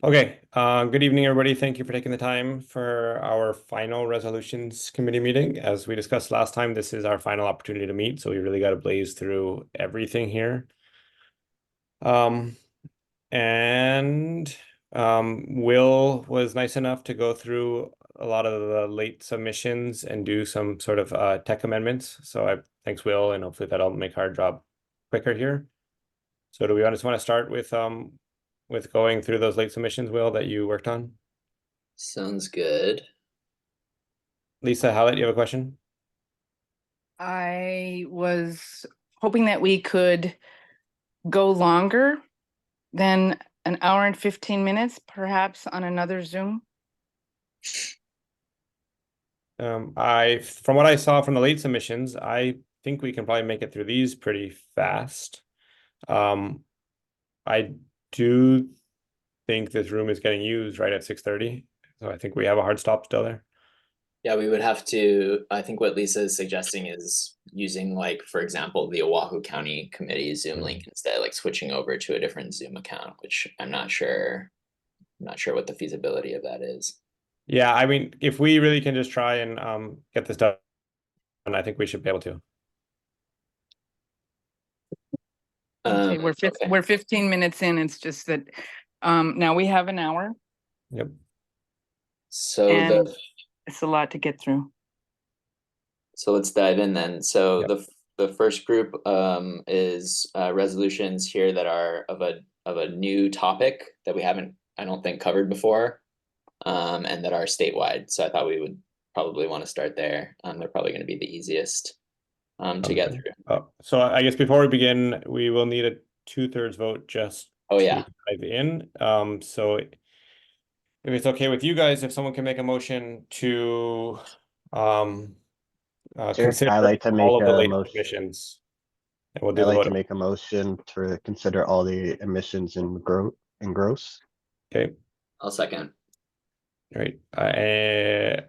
Okay, good evening, everybody. Thank you for taking the time for our final resolutions committee meeting. As we discussed last time, this is our final opportunity to meet, so we really got to blaze through everything here. Um, and Will was nice enough to go through a lot of the late submissions and do some sort of tech amendments. So thanks, Will, and hopefully that'll make our job quicker here. So do we just want to start with going through those late submissions, Will, that you worked on? Sounds good. Lisa Hallett, you have a question? I was hoping that we could go longer than an hour and 15 minutes, perhaps on another Zoom. From what I saw from the late submissions, I think we can probably make it through these pretty fast. I do think this room is getting used right at 6:30, so I think we have a hard stop still there. Yeah, we would have to, I think what Lisa is suggesting is using, like, for example, the Oahu County Committee Zoom link instead, like switching over to a different Zoom account, which I'm not sure what the feasibility of that is. Yeah, I mean, if we really can just try and get this done, I think we should be able to. Okay, Okay. we're 15 minutes in. It's just that now we have an hour Yep. So and it's a lot to get through. so let's dive in then. So Yep. the first group is resolutions here that are of a new topic that we haven't, I don't think, covered before, and that are statewide. So I thought we would probably want to start there. They're probably going to be the easiest to get through. So I guess before we begin, we will need a 2/3 vote just Oh to yeah. dive in. So if it's okay with you guys, if someone can make a motion to um Sure. consider I like to all make of the a late motion. submissions, and we'll I do the like vote. to make a motion to consider all the emissions and gross. Okay. I'll second. All right.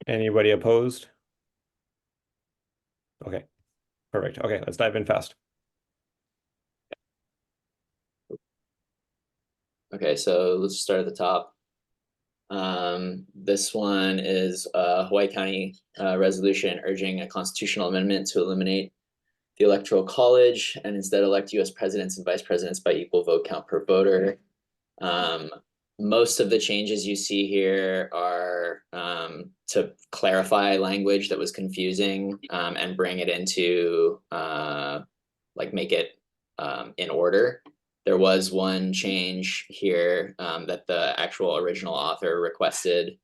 Anybody opposed? Okay. Perfect. Okay, let's dive in fast. Okay, so let's start at the top. This one is a Hawaii County resolution urging a constitutional amendment to eliminate the electoral college and instead elect US presidents and vice presidents by equal vote count per voter. Most of the changes you see here are to clarify language that was confusing and bring it into like make it in order. There was one change here that the actual original author requested,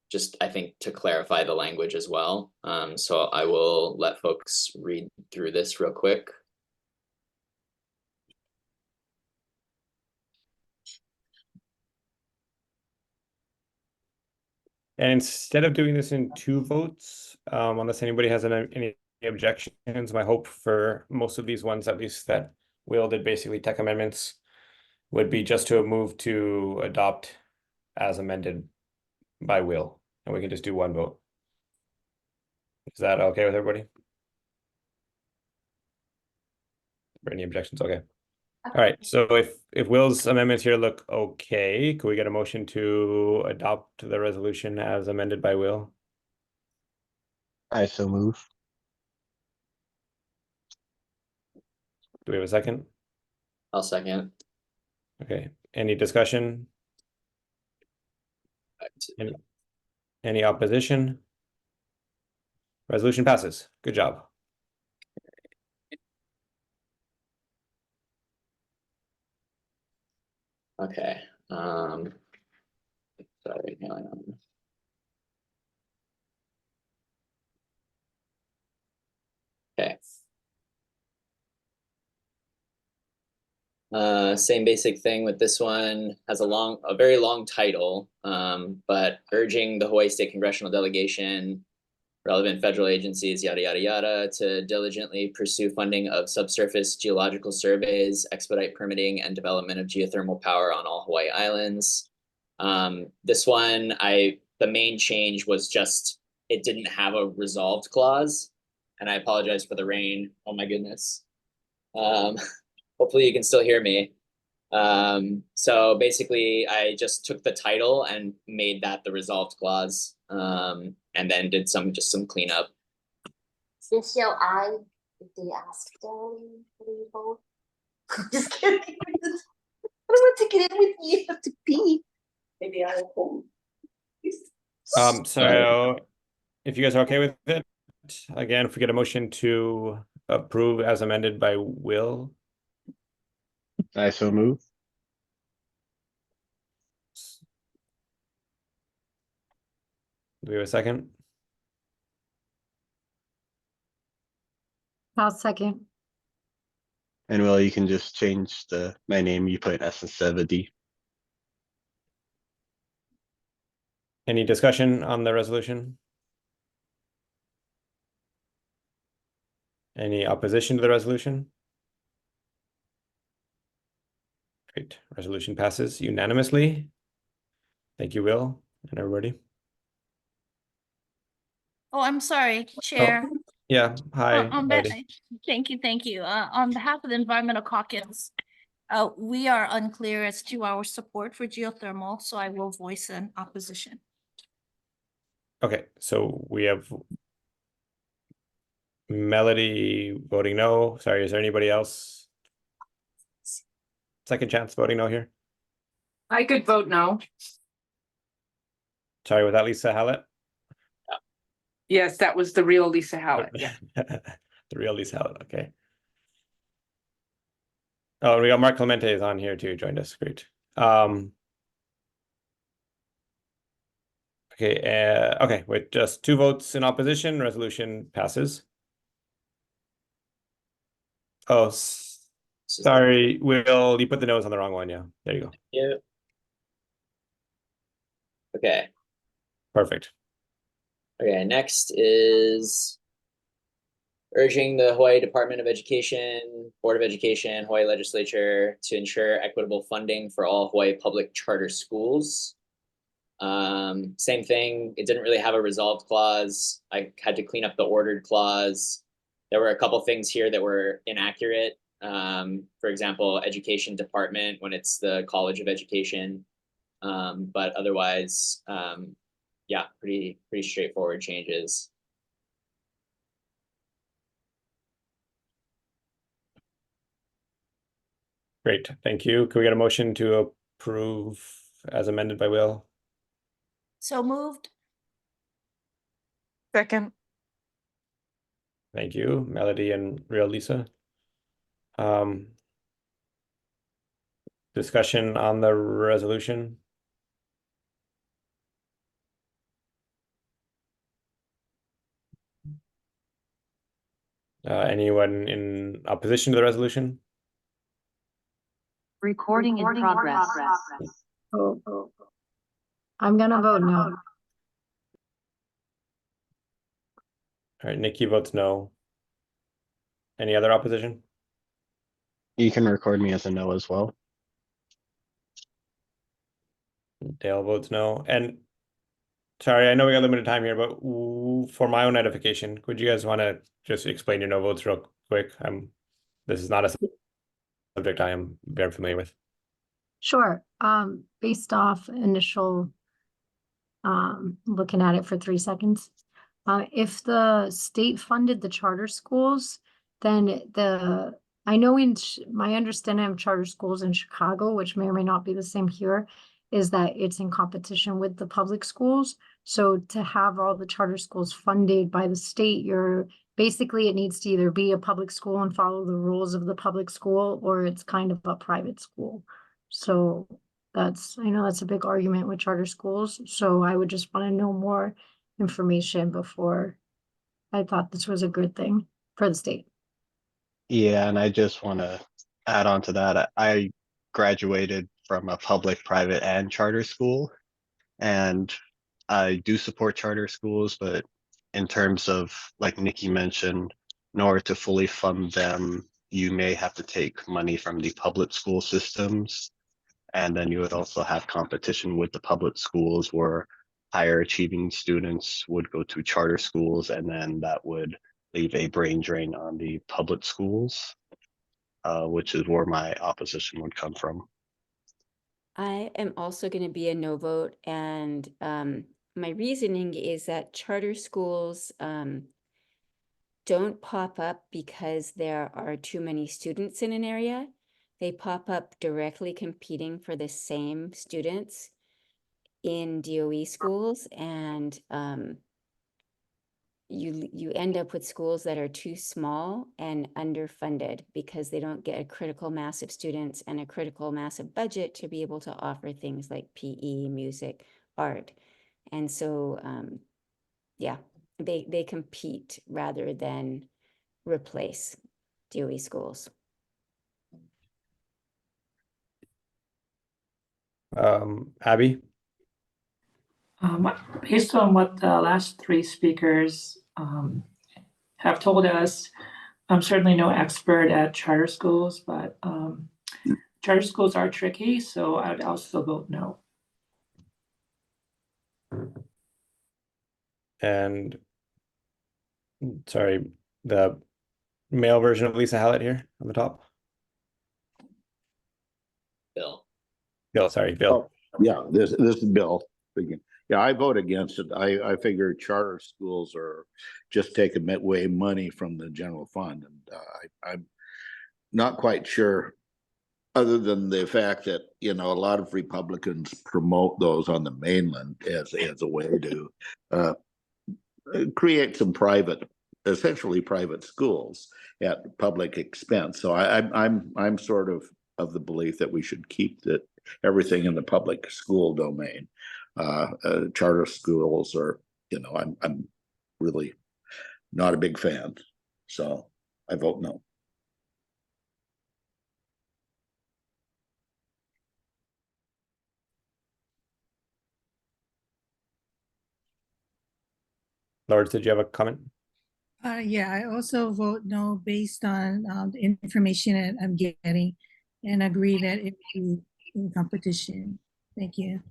just I think to clarify the language as well. So I will let folks read through this real quick. And instead of doing this in 2 votes, unless anybody has any objections, my hope for most of these ones, at least that Will did basically tech amendments, would be just to move to adopt as amended by Will, and we can just do 1 vote. Is that okay with everybody? Or any objections? Okay. All right. So if Will's amendments here look okay, could we get a motion to adopt the resolution as amended by Will? I so move. Do we have a second? I'll second. Okay. Any discussion? Any opposition? Resolution passes. Good job. Okay. Sorry, hang on. Okay. Same basic thing with this one. Has a very long title, but urging the Hawaii State Congressional Delegation, relevant federal agencies, yada, yada, yada, to diligently pursue funding of subsurface geological surveys, expedite permitting and development of geothermal power on all Hawaii islands. This one, the main change was just, it didn't have a resolved clause, and I apologize for the rain. Oh my goodness. Hopefully you can still hear me. So basically I just took the title and made that the resolved clause, and then did some cleanup. Then shall I, if they ask, darling, for the vote? Just kidding. I don't want to get in with you. You have to pee. Maybe I will hold. So if you guys are okay with it, again, if we get a motion to approve as amended by Will. I so move. Do we have a second? I'll second. And Will, you can just change my name. You put S instead of a D. Any discussion on the resolution? Any opposition to the resolution? Great, resolution passes unanimously. Thank you, Will, and everybody. Oh, I'm sorry, Chair. Yeah, hi. Betty. Thank you. On behalf of the Environmental Caucus, we are unclear as to our support for geothermal, so I will voice an opposition. Okay, so we have Melody voting no. Sorry, is there anybody else? Second chance voting no here? I could vote no. Sorry, was that Lisa Hallett? Yes, that was the real Lisa Hallett. Yeah. The real Lisa Hallett, okay. Oh, we got Mark Clemente is on here too, joined us, great. Okay, with just 2 votes in opposition, resolution passes. Oh, sorry, Will, you put the nose on the wrong one, yeah, there you go. Yeah. Okay. Perfect. Okay, next is urging the Hawaii Department of Education, Board of Education, Hawaii Legislature to ensure equitable funding for all Hawaii public charter schools. Same thing, it didn't really have a resolved clause. I had to clean up the ordered clause. There were a couple things here that were inaccurate. For example, education department when it's the College of Education. But otherwise, yeah, pretty straightforward changes. Great, thank you. Can we get a motion to approve as amended by Will? So moved. Second. Thank you, Melody and real Lisa. Discussion on the resolution. Anyone in opposition to the resolution? Recording in progress. I'm gonna vote no. All right, Nikki votes no. Any other opposition? You can record me as a no as well. Dale votes no. And sorry, I know we got limited time here, but for my own edification, would you guys want to just explain your no votes real quick? This is not a subject I am very familiar with. Sure. Based off initial looking at it for 3 seconds. If the state funded the charter schools, then I know my understanding of charter schools in Chicago, which may or may not be the same here, is that it's in competition with the public schools. So to have all the charter schools funded by the state, basically it needs to either be a public school and follow the rules of the public school, or it's kind of a private school. So I know that's a big argument with charter schools. So I would just want to know more information before I thought this was a good thing for the state. Yeah, and I just want to add on to that. I graduated from a public, private, and charter school, and I do support charter schools, but in terms of, like Nikki mentioned, in order to fully fund them, you may have to take money from the public school systems, and then you would also have competition with the public schools where higher achieving students would go to charter schools, and then that would leave a brain drain on the public schools, which is where my opposition would come from. I am also going to be a no vote, and my reasoning is that charter schools don't pop up because there are too many students in an area. They pop up directly competing for the same students in DOE schools, and you end up with schools that are too small and underfunded because they don't get a critical mass of students and a critical mass of budget to be able to offer things like PE, music, art. And so, yeah, they compete rather than replace DOE schools. Abby? Based on what the last three speakers have told us, I'm certainly no expert at charter schools, but charter schools are tricky, so I'd also vote no. And sorry, the male version of Lisa Hallett here on the top. Bill. Bill, sorry, Bill. Oh, yeah, this is Bill speaking. Yeah, I vote against it. I figure charter schools are just taking away money from the general fund, and I'm not quite sure. Other than the fact that a lot of Republicans promote those on the mainland as a way to create some essentially private schools at public expense. So I'm sort of the belief that we should keep everything in the public school domain. Charter schools are, I'm really not a big fan. So I vote no. Lawrence, did you have a comment? Yeah, I also vote no based on the information that I'm getting, and agree that it be in competition. Thank you.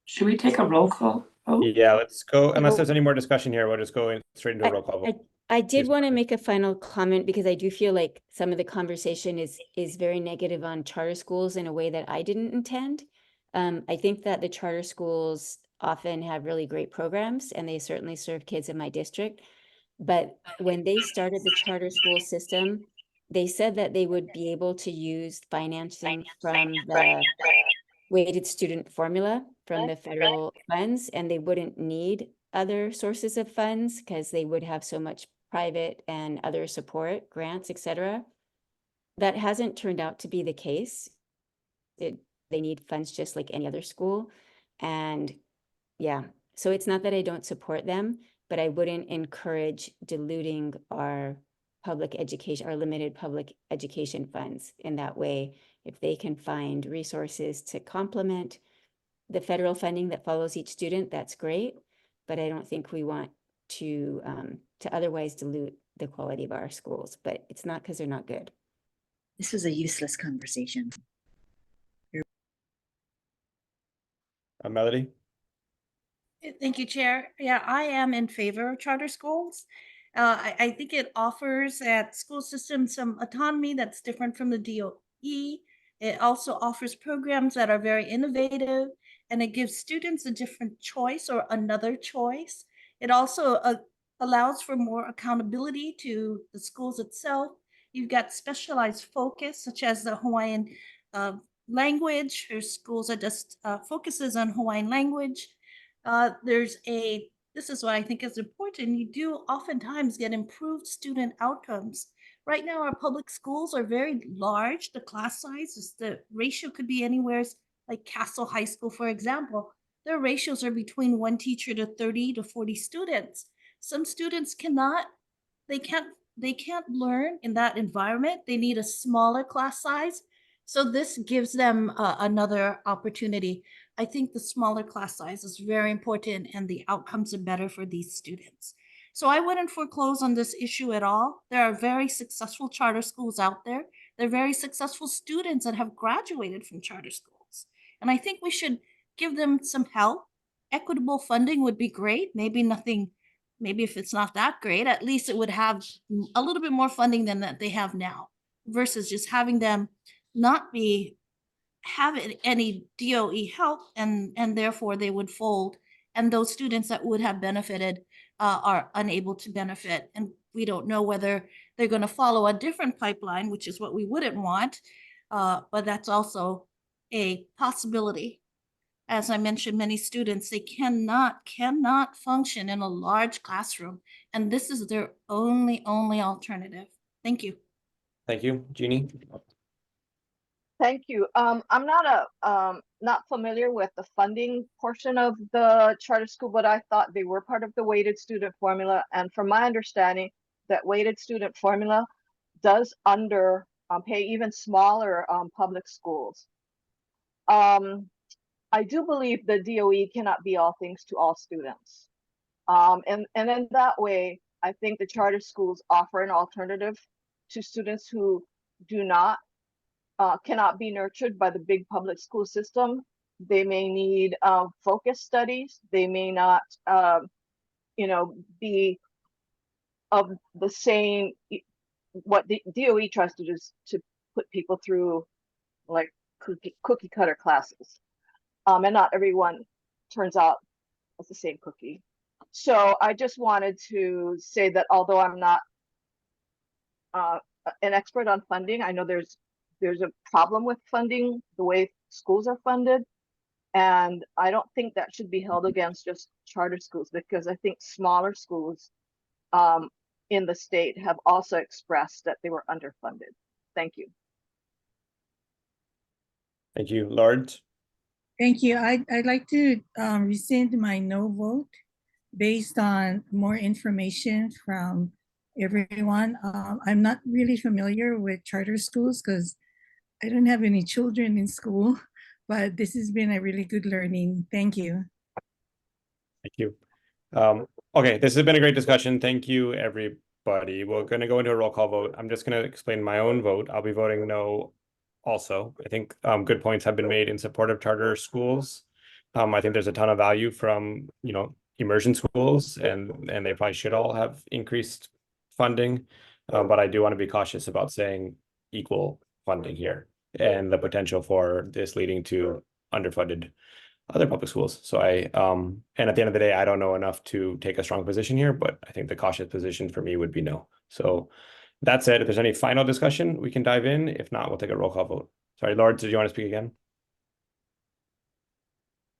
Should we take a roll call vote? Yeah, let's go. Unless there's any more discussion here, we'll just go straight into a roll call vote. I did Please. want to make a final comment because I do feel like some of the conversation is very negative on charter schools in a way that I didn't intend. I think that the charter schools often have really great programs, and they certainly serve kids in my district. But when they started the charter school system, they said that they would be able to use financing from the weighted student formula from the federal funds, and they wouldn't need other sources of funds because they would have so much private and other support, grants, etc. That hasn't turned out to be the case. They need funds just like any other school. And yeah, so it's not that I don't support them, but I wouldn't encourage diluting our public education, our limited public education funds in that way. If they can find resources to complement the federal funding that follows each student, that's great. But I don't think we want to otherwise dilute the quality of our schools. But it's not because they're not good. This was a useless conversation. Melody? Thank you, Chair. Yeah, I am in favor of charter schools. I think it offers that school system some autonomy that's different from the DOE. It also offers programs that are very innovative, and it gives students a different choice or another choice. It also allows for more accountability to the schools itself. You've got specialized focus, such as the Hawaiian language, or schools that just focuses on Hawaiian language. This is what I think is important. You do oftentimes get improved student outcomes. Right now, our public schools are very large. The class size the ratio could be anywhere, like Castle High School, for example. Their ratios are between one teacher to 30 to 40 students. Some students they can't learn in that environment. They need a smaller class size. So this gives them another opportunity. I think the smaller class size is very important, and the outcomes are better for these students. So I wouldn't foreclose on this issue at all. There are very successful charter schools out there. There are very successful students that have graduated from charter schools. And I think we should give them some help. Equitable funding would be great. Maybe if it's not that great, at least it would have a little bit more funding than that they have now, versus just having them not be have any DOE help, and therefore they would fold. And those students that would have benefited are unable to benefit. And we don't know whether they're going to follow a different pipeline, which is what we wouldn't want. But that's also a possibility. As I mentioned, many students, they cannot function in a large classroom. And this is their only alternative. Thank you. Thank you, Jeannie. Thank you. I'm not familiar with the funding portion of the charter school, but I thought they were part of the weighted student formula. And from my understanding, that weighted student formula does pay even smaller public schools. I do believe the DOE cannot be all things to all students. And in that way, I think the charter schools offer an alternative to students who cannot be nurtured by the big public school system. They may need focus studies. They may not, be of the same. What the DOE tries to do is to put people through like cookie cutter classes, and not everyone turns out as the same cookie. So I just wanted to say that although I'm not an expert on funding, I know there's a problem with funding the way schools are funded. And I don't think that should be held against just charter schools, because I think smaller schools in the state have also expressed that they were underfunded. Thank you. Thank you, Lord. Thank you. I'd like to rescind my no vote based on more information from everyone. I'm not really familiar with charter schools because I don't have any children in school, but this has been a really good learning. Thank you. Thank you. Okay, this has been a great discussion. Thank you, everybody. We're going to go into a roll call vote. I'm just going to explain my own vote. I'll be voting no also. I think good points have been made in support of charter schools. I think there's a ton of value from, immersion schools, and they probably should all have increased funding. But I do want to be cautious about saying equal funding here and the potential for this leading to underfunded other public schools. So and at the end of the day, I don't know enough to take a strong position here, but I think the cautious position for me would be no. So that said, if there's any final discussion, we can dive in. If not, we'll take a roll call vote. Sorry, Lord, did you want to speak again?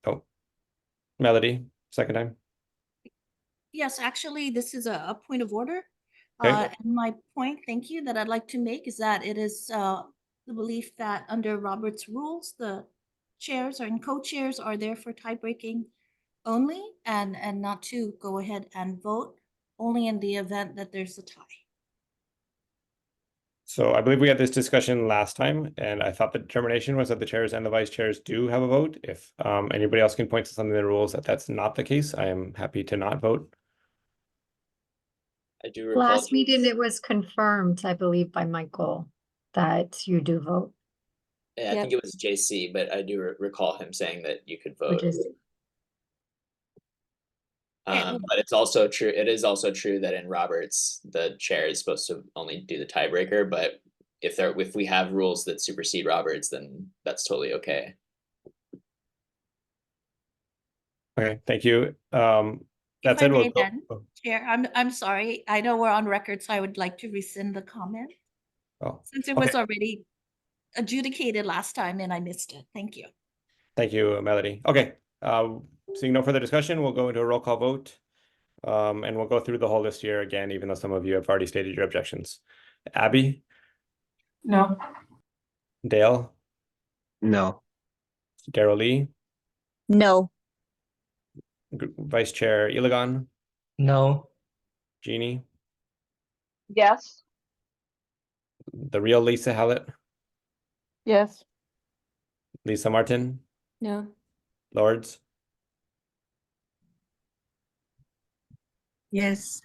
Oh, Melody, second time. Yes, actually, this is a point of order. Okay. And my point, thank you, that I'd like to make is that it is the belief that under Robert's rules, the chairs and co-chairs are there for tie breaking only, and not to go ahead and vote only in the event that there's a tie. So I believe we had this discussion last time, and I thought the determination was that the chairs and the vice chairs do have a vote. If anybody else can point to something in the rules that that's not the case, I am happy to not vote. I do recall. Last meeting, it was confirmed, I believe, by Michael that you do vote. Yeah, I think it was JC, but I do recall him saying that you could vote. But it's also true. It is also true that in Roberts, the chair is supposed to only do the tiebreaker. But if we have rules that supersede Roberts, then that's totally okay. Okay, thank you. If That's I it. may then, Chair, I'm sorry. I know we're on record, so I would like to rescind the comment. Oh, since it was already adjudicated last time and I missed it. Thank you. Thank you, Melody. Okay, seeing no further discussion, we'll go into a roll call vote. And we'll go through the whole list here again, even though some of you have already stated your objections. Abby? No. Dale? No. Daryl Lee? No. Vice Chair Iligan? No. Jeannie? Yes. The real Lisa Hallett? Yes. Lisa Martin? No. Lords? Yes.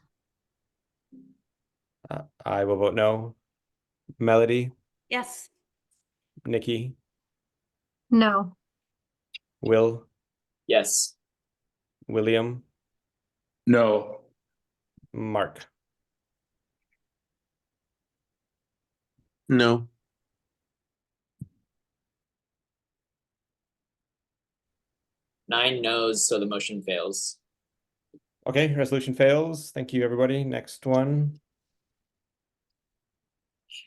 I will vote no. Melody? Yes. Nikki? No. Will? Yes. William? No. Mark? No. 9 no's, so the motion fails. Okay, resolution fails. Thank you, everybody. Next one.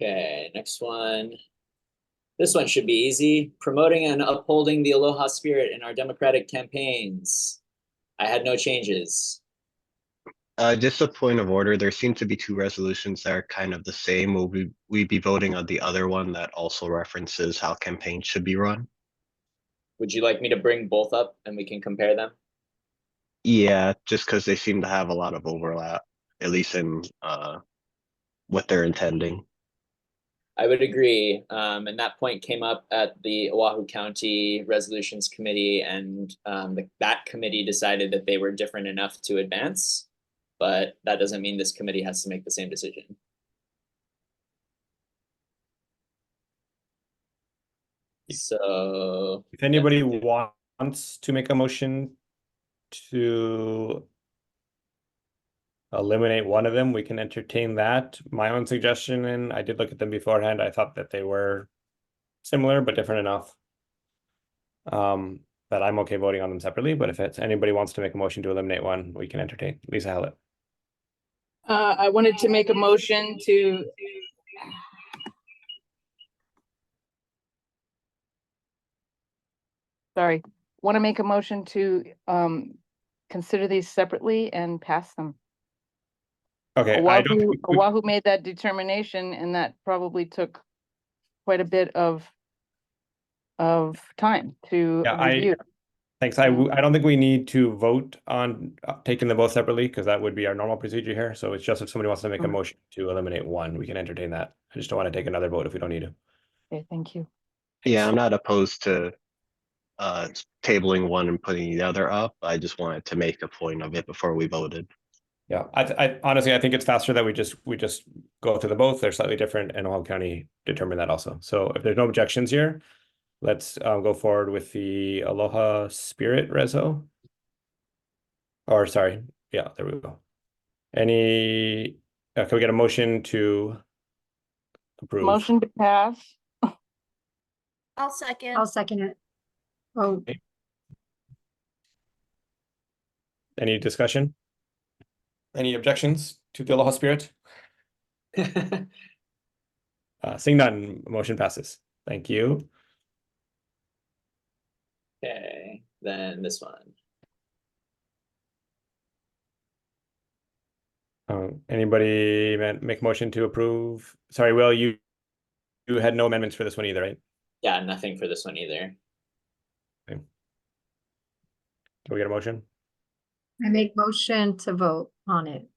Okay, next one. This one should be easy. Promoting and upholding the Aloha spirit in our democratic campaigns. I had no changes. Just a point of order, there seem to be two resolutions that are kind of the same. Will we be voting on the other one that also references how campaigns should be run? Would you like me to bring both up and we can compare them? Yeah, just because they seem to have a lot of overlap, at least in what they're intending. I would agree. And that point came up at the Oahu County Resolutions Committee, and that committee decided that they were different enough to advance, but that doesn't mean this committee has to make the same decision. So If anybody wants to make a motion to eliminate one of them, we can entertain that. My own suggestion, and I did look at them beforehand, I thought that they were similar but different enough. That I'm okay voting on them separately, but if it's anybody wants to make a motion to eliminate one, we can entertain. Lisa Hallett. I wanted to make a motion to want to make a motion to consider these separately and pass them. Okay, I don't think we- Oahu made that determination, and that probably took quite a bit of time to Yeah, review. Thanks. I don't think we need to vote on taking them both separately because that would be our normal procedure here. So it's just if somebody wants to make a Okay. motion to eliminate one, we can entertain that. I just don't want to take another vote if we don't need to. Okay, thank you. Yeah, I'm not opposed to tabling one and putting the other up. I just wanted to make a point of it before we voted. Yeah, I honestly I think it's faster that we just go through the both. They're slightly different, and Oahu County determined that also. So if there's no objections here, let's go forward with the Aloha Spirit Reso. Or sorry, yeah, there we go. Any? Can we get a motion to approve? Motion to pass. I'll second. I'll second it. Oh, Any discussion? Any objections to the Aloha Spirit? Seeing none, motion passes. Thank you. Okay, then this one. Anybody make motion to approve? Sorry, Will, you had no amendments for this one either, right? Yeah, nothing for this one either. Okay. Can we get a motion? I make motion to vote on it.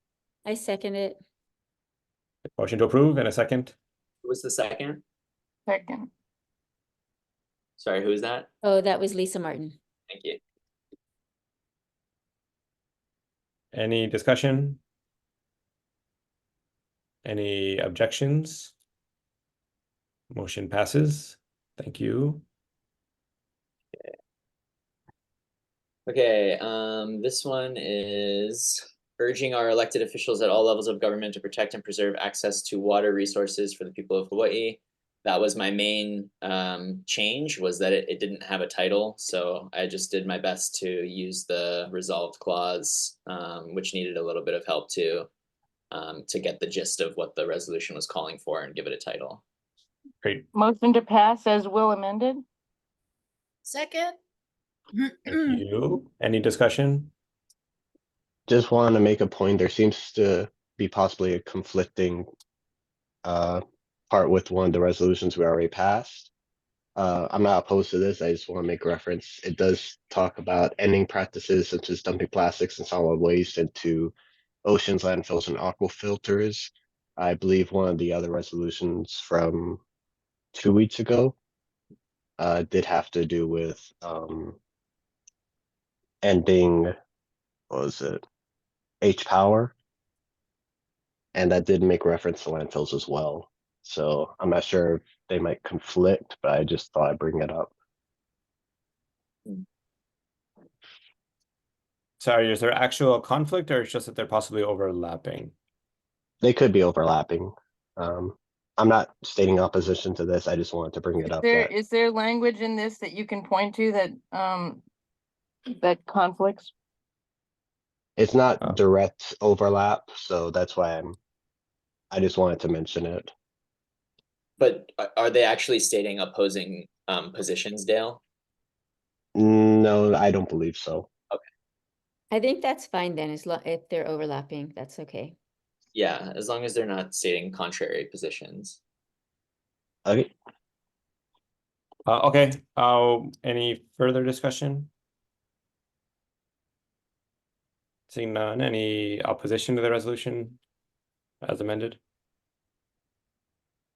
I second it. Motion to approve and a second. Who was the second? Second. Sorry, who is that? Oh, that was Lisa Martin. Thank you. Any discussion? Any objections? Motion passes. Thank you. Okay, this one is urging our elected officials at all levels of government to protect and preserve access to water resources for the people of Hawaii. That was my main change, was that it didn't have a title. So I just did my best to use the resolved clause, which needed a little bit of help to get the gist of what the resolution was calling for and give it a title. Great. Motion to pass as Will amended. Second. Thank you. Any discussion? Just wanted to make a point. There seems to be possibly a conflicting part with one of the resolutions we already passed. I'm not opposed to this. I just want to make reference. It does talk about ending practices such as dumping plastics and solid waste into oceans, landfills, and aquifilters. I believe one of the other resolutions from 2 weeks ago did have to do with ending, what was it, H-Power. And that did make reference to landfills as well. So I'm not sure if they might conflict, but I just thought I'd bring it up. Sorry, is there actual conflict or it's just that they're possibly overlapping? They could be overlapping. I'm not stating opposition to this. I just wanted to bring it up. Is there language in this that you can point to that that conflicts? It's not Oh. direct overlap, so that's why I just wanted to mention it. But are they actually stating opposing positions, Dale? No, I don't believe so. I think that's fine then, if they're overlapping, that's okay. Yeah, as long as they're not stating contrary positions. Okay. Okay, any further discussion? Seeing none, any opposition to the resolution as amended?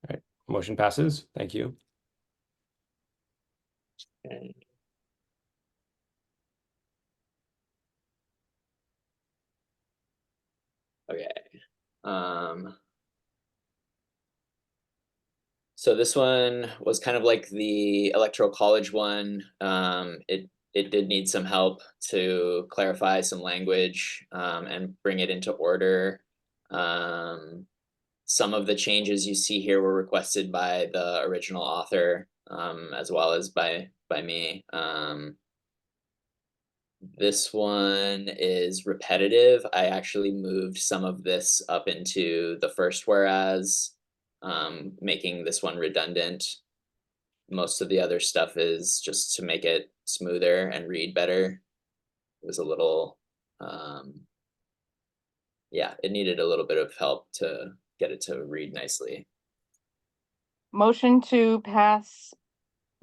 All right, motion passes. Thank you. Okay. Okay. So this one was kind of like the electoral college one. It did need some help to clarify some language and bring it into order. Some of the changes you see here were requested by the original author, as well as by me. This one is repetitive. I actually moved some of this up into the first whereas, making this one redundant. Most of the other stuff is just to make it smoother and read better. It was a little, yeah, it needed a little bit of help to get it to read nicely. Motion to pass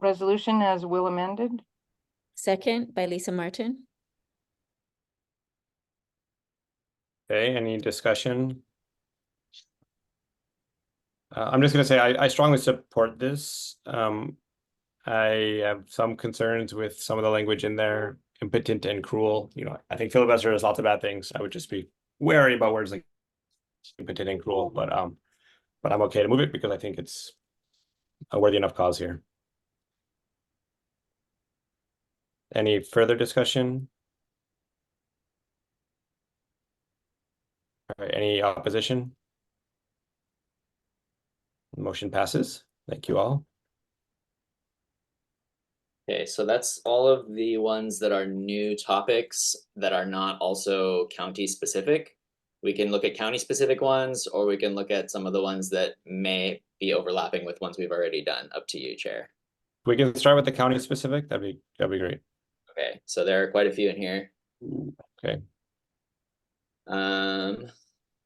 resolution as will amended? Second by Lisa Martin. Okay, any discussion? I'm just gonna say I strongly support this. I have some concerns with some of the language in there, impotent and cruel. You know, I think filibuster has lots of bad things. I would just be wary about words like impotent and cruel, but I'm okay to move it because I think it's a worthy enough cause here. Any further discussion? All right, any opposition? Motion passes. Thank you all. Okay, so that's all of the ones that are new topics that are not also county specific. We can look at county specific ones, or we can look at some of the ones that may be overlapping with ones we've already done. Up to you, Chair. We can start with the county specific. That'd be great. Okay, so there are quite a few in here. Okay.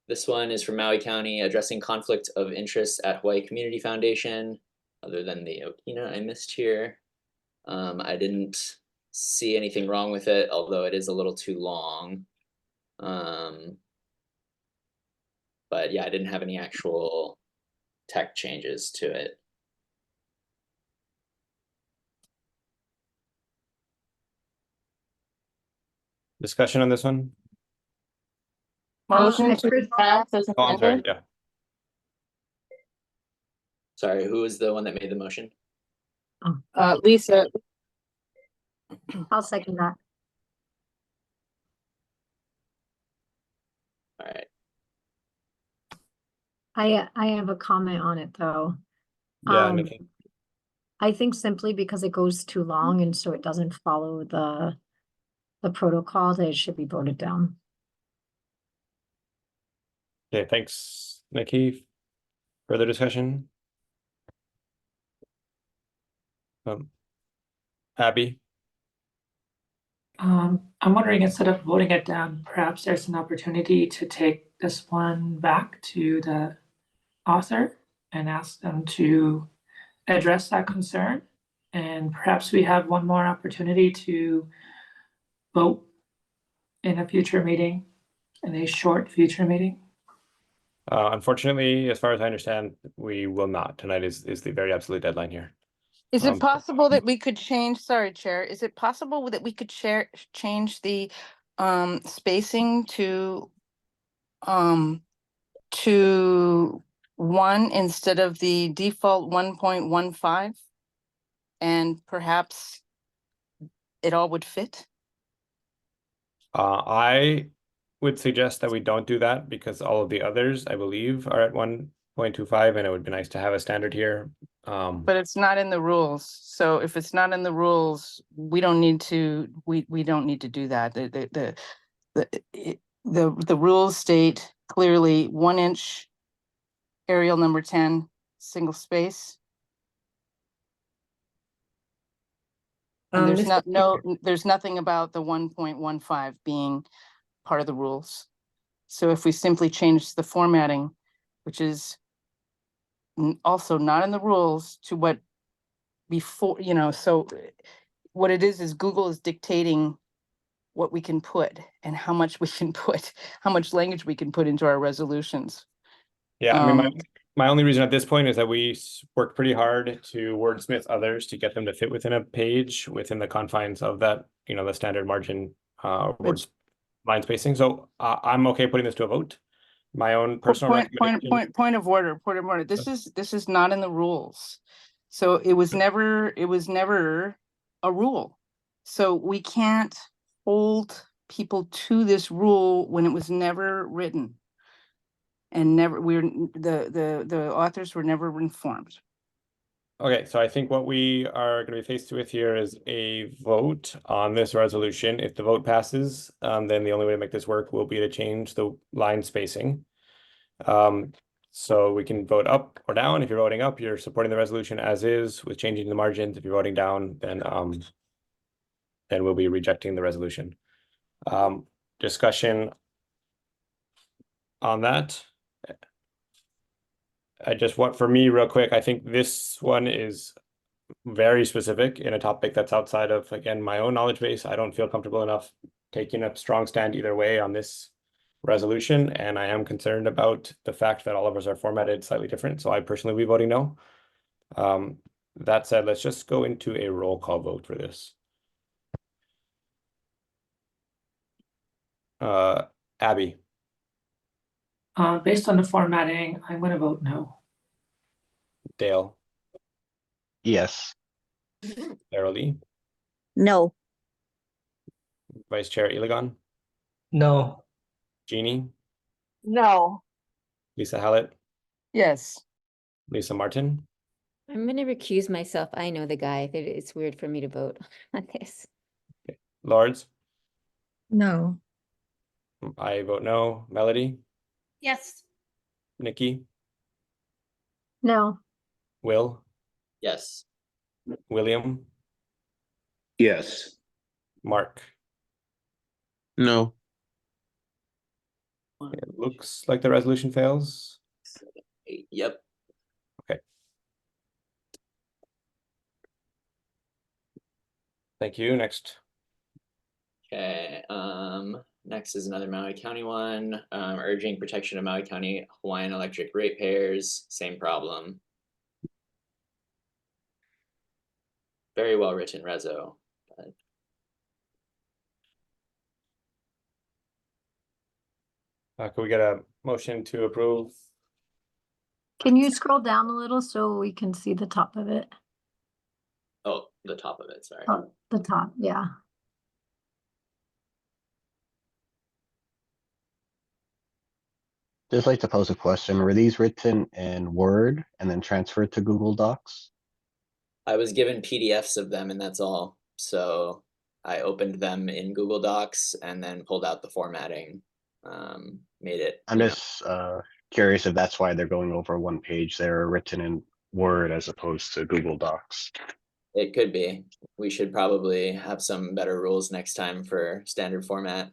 This one is from Maui County, addressing conflict of interest at Hawaii Community Foundation. Other than the Okina I missed here. I didn't see anything wrong with it, although it is a little too long. But yeah, I didn't have any actual tech changes to it. Discussion on this one? Motion to pass as Oh, I'm sorry. amended? Yeah. Sorry, who was the one that made the motion? Lisa, I'll second that. All right. I have a comment on it though. Yeah, Um, Nikki. I think simply because it goes too long and so it doesn't follow the protocol, that it should be voted down. Okay, thanks, Nikki. Further discussion? Abby? I'm wondering, instead of voting it down, perhaps there's an opportunity to take this one back to the author and ask them to address that concern. And perhaps we have one more opportunity to vote in a future meeting, in a short future meeting. Unfortunately, as far as I understand, we will not. Tonight is the very absolute deadline here. is it possible that we could change, sorry, Chair, is it possible that we could change the spacing to 1 instead of the default 1.15? And perhaps it all would fit? I would suggest that we don't do that because all of the others, I believe, are at 1.25, and it would be nice to have a standard here. But it's not in the rules. So if it's not in the rules, we don't need to, we don't need to do that. The rules state clearly 1 inch aerial number 10, single space. And there's there's nothing about the 1.15 being part of the rules. So if we simply change the formatting, which is also not in the rules, to what before, so what it is Google is dictating what we can put and how much we can put, how much language we can put into our resolutions. Yeah, I mean, my only reason at this point is that we worked pretty hard to wordsmith others to get them to fit within a page within the confines of that, the standard margin words line spacing. So I'm okay putting this to a vote. My own personal recommendation. Point of order. This is not in the rules. So it was never a rule. So we can't hold people to this rule when it was never written. And the authors were never informed. Okay, so I think what we are going to be faced with here is a vote on this resolution. If the vote passes, then the only way to make this work will be to change the line spacing. So we can vote up or down. If you're voting up, you're supporting the resolution as is with changing the margins. If you're voting down, then we'll be rejecting the resolution. Discussion on that. I just want, for me, real quick, I think this one is very specific in a topic that's outside of, again, my own knowledge base. I don't feel comfortable enough taking a strong stand either way on this resolution, and I am concerned about the fact that all of us are formatted slightly different. So I personally will be voting no. That said, let's just go into a roll call vote for this. Abby. Based on the formatting, I'm going to vote no. Dale. Yes. Sarah Lee. No. Vice Chair Iligan. No. Jeannie. No. Lisa Hallett. Yes. Lisa Martin. I'm going to recuse myself. I know the guy. It's weird for me to vote on this. Okay. Lords. No. I vote no. Melody. Yes. Nikki. No. Will. Yes. William. Yes. Mark. No. It looks like the resolution fails. 8. Yep. Okay. Thank you. Next. Okay. Next is another Maui County one. Urging protection of Maui County Hawaiian Electric ratepayers. Same problem. Very well written reso. But... Can we get a motion to approve? Can you scroll down a little so we can see the top of it? Oh, the top of it, sorry. Oh, the top, yeah. Just like to pose a question. Were these written in Word and then transferred to Google Docs? I was given PDFs of them and that's all. So I opened them in Google Docs and then pulled out the formatting, made it. I'm just curious if that's why they're going over one page. They're written in Word as opposed to Google Docs. It could be. We should probably have some better rules next time for standard format.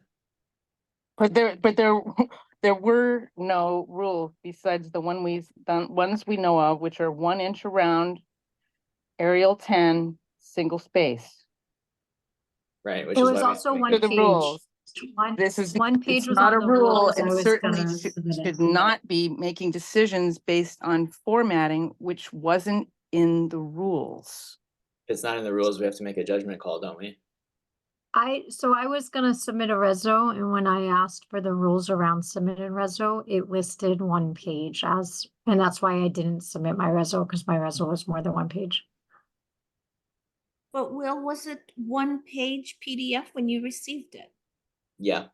But there were no rules besides the ones we know of, which are 1 inch around, Arial 10, single space. Right, which It is was why we also make one They're the page. rules. One, This is one page it's was not on a the rule, rules. I and was certainly gonna submit it. should not be making decisions based on formatting, which wasn't in the rules. If it's not in the rules, we have to make a judgment call, don't we? So I was gonna submit a reso, and when I asked for the rules around submitted reso, it listed one page as, and that's why I didn't submit my reso, because my reso was more than one page. But Will, was it 1-page PDF when you received it? Yeah.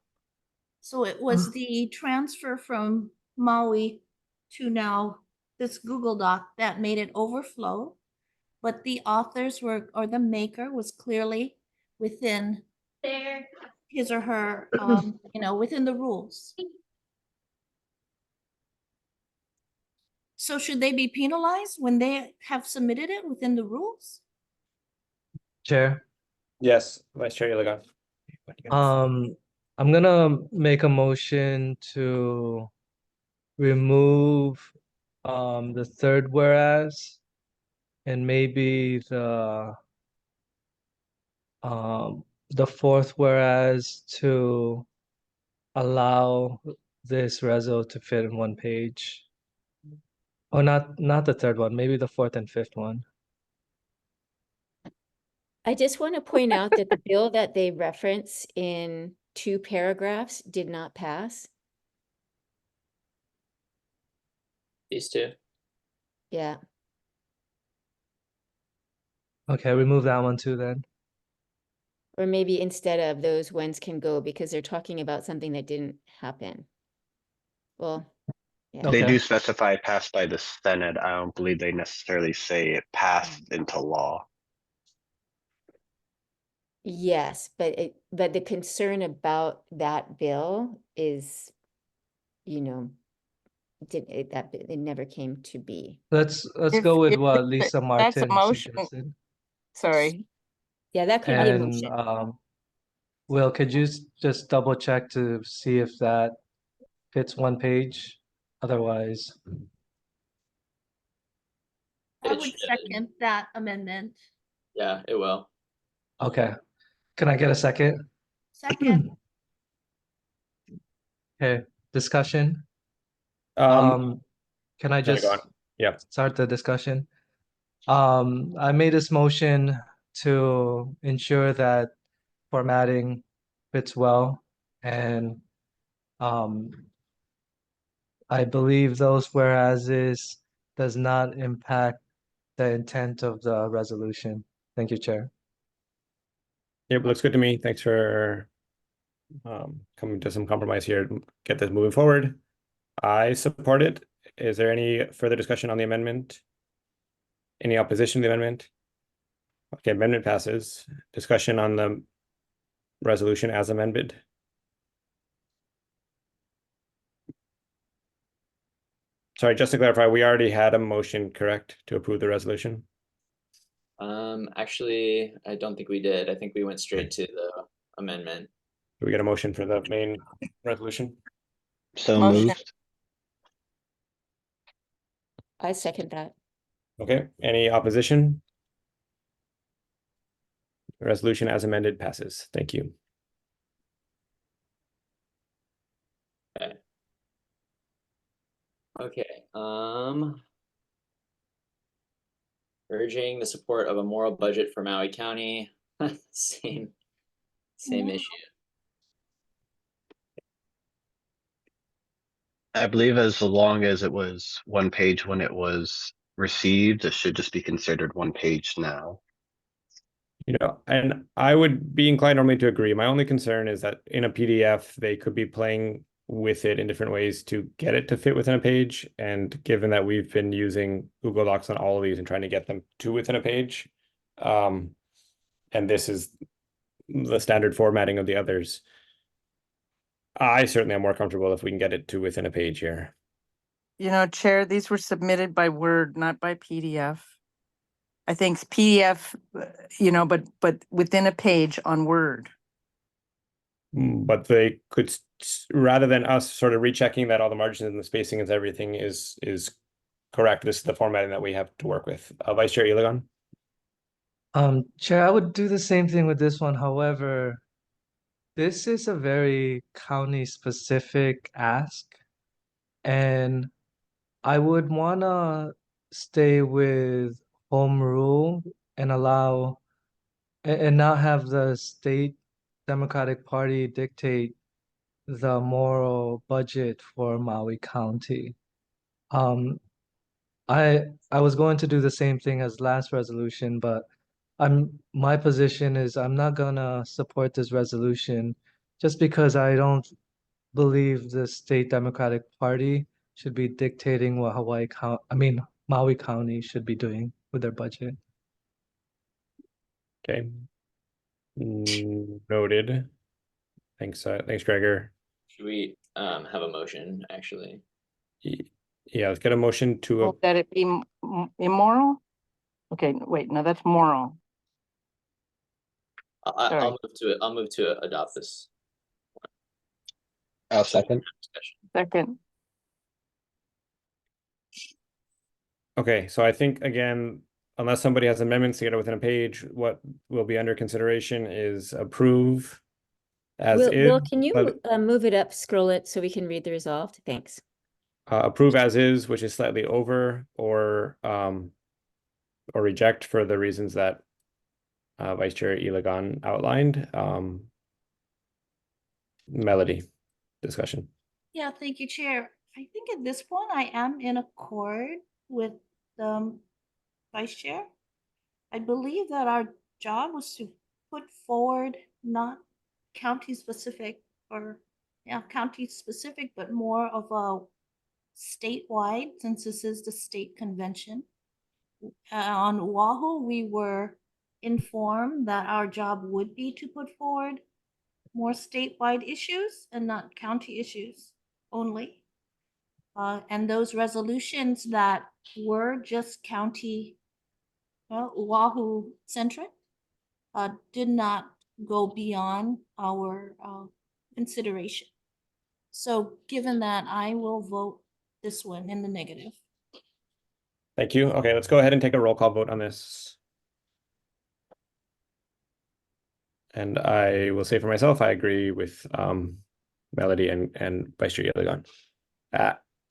So it was the transfer from Maui to now this Google Doc that made it overflow, but the authors were, or the maker was clearly within his or her, within the rules. So should they be penalized when they have submitted it within the rules? Chair, Yes, Vice Chair Iligan. I'm gonna make a motion to remove the third whereas and maybe the fourth whereas to allow this reso to fit in one page. Oh, not the third one, maybe the fourth and fifth one. I just want to point out that the bill that they reference in 2 paragraphs did not pass. These two. Yeah, Okay, remove that one too then. or maybe instead of those ones can go because they're talking about something that didn't happen. Well, yeah. They Okay. do specify passed by the Senate. I don't believe they necessarily say it passed into law. Yes, but the concern about that bill is, it never came to be. Let's If- go with if what it's a- Lisa that's a Martin motion. suggested. Sorry. Yeah, that could be a And motion. Will, could you just double check to see if that fits one page? Otherwise, I It would should. second that amendment. Yeah, it will. okay. Can I get a second? Second, Okay, discussion. Um, Can I go just on. Yeah. start the discussion? I made this motion to ensure that formatting fits well and I believe those whereases does not impact the intent of the resolution. Thank you, Chair. Yep, looks good to me. Thanks for coming to some compromise here to get this moving forward. I support it. Is there any further discussion on the amendment? Any opposition to the amendment? Okay, amendment passes. Discussion on the resolution as amended. Sorry, just to clarify, we already had a motion, correct, to approve the resolution? Actually, I don't think we did. I think we went straight to the amendment. Do we get a motion for the main resolution? So Motion. moved. I second that. Okay, any opposition? The resolution as amended passes. Thank you. Okay, urging the support of a moral budget for Maui County. Same issue. I believe as long as it was one page when it was received, it should just be considered one page now. You know, and I would be inclined normally to agree. My only concern is that in a PDF, they could be playing with it in different ways to get it to fit within a page. And given that we've been using Google Docs on all of these and trying to get them to within a page, and this is the standard formatting of the others, I certainly am more comfortable if we can get it to within a page here. Chair, these were submitted by Word, not by PDF. I think PDF, but within a page on Word. But they could, rather than us sort of rechecking that all the margins and the spacing and everything is correct, this is the formatting that we have to work with. Vice Chair Iligan? Chair, I would do the same thing with this one. However, this is a very county specific ask. And I would wanna stay with home rule and allow and not have the state Democratic Party dictate the moral budget for Maui County. I was going to do the same thing as last resolution, but my position is I'm not gonna support this resolution just because I don't believe the state Democratic Party should be dictating what Maui County should be doing with their budget. Okay. Noted. Thanks, Gregor. Should we have a motion, actually? Yeah, let's get a motion to, Oh, that it be immoral? Okay, wait, no, that's moral. Sorry. I'll move to adopt this I'll second. discussion. Second, okay, so I think, again, unless somebody has amendments to get it within a page, what will be under consideration is approve as is. Will, can you but, move it up, scroll it so we can read the resolved? Thanks. approve as is, which is slightly over, or reject for the reasons that Vice Chair Iligan outlined. Melody, discussion. Yeah, thank you, Chair. I think at this point I am in accord with Vice Chair. I believe that our job was to put forward not county specific county specific, but more of a statewide, since this is the state convention. On Oahu, we were informed that our job would be to put forward more statewide issues and not county issues only. And those resolutions that were just county, Oahu centric, did not go beyond our consideration. So given that, I will vote this one in the negative. Thank you. Okay, let's go ahead and take a roll call vote on this. And I will say for myself, I agree with Melody and Vice Chair Iligan.